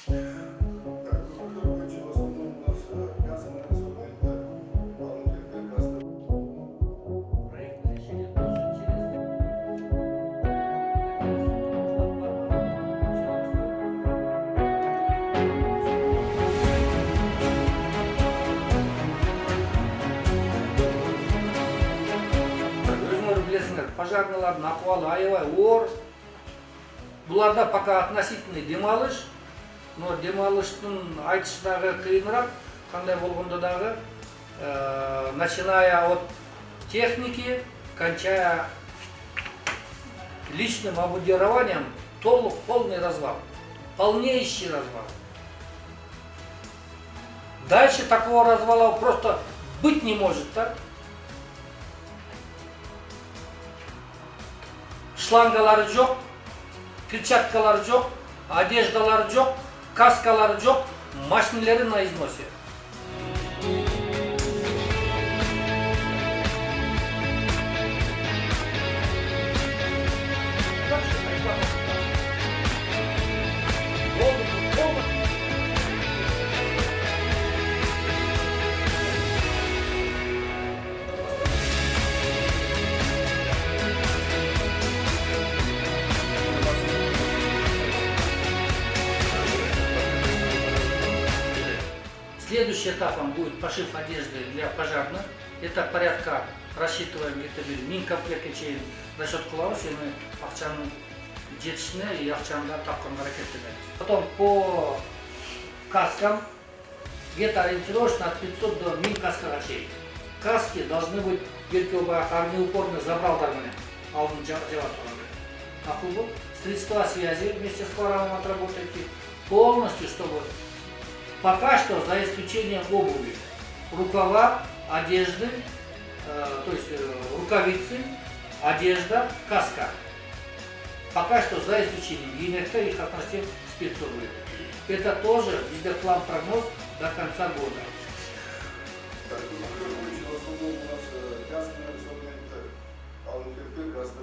В основном у нас мясо нарисовано, это полный красный. Проектное решение тоже через өзүңөр билесиңер, пожарныйлардын акыбалы аябай оор. Буларда пока относительный демалыш, но демалыштын айтышы дагы кыйыныраак, кандай болгондо дагы, начиная от техники, кончая личным обмундированием, полный развал, полнейший развал. Дальше такого развала просто быть не может, так? Шлангалары жоқ, перчаткалары жоқ, одеждалары жоқ, каскалары жоқ, машинелери на износе. Следующим этапом будет пошив одежды для пожарных. Это порядка, рассчитываем где-то мин комплектке чейин расчет кылабыз, эми акчанын жетишине и акчаны да тапканга аракет этебиз. Потом по каскам где-то ориентировочно от 500 до 1000 каскага чейин. Каски должны быть огнеупорный забралдар менен алдын жаап тургандай. Акылбы средства связи вместе с хлорамом отработайте полностью, чтобы пока что, за исключением обуви, рукава, одежды, то есть рукавицы, одежда, каска. Пока что за исключением ЕНХ и хатностей спецовые. Это тоже план прогноз до конца года. В основном у нас мясо нарисовано, это полный красный.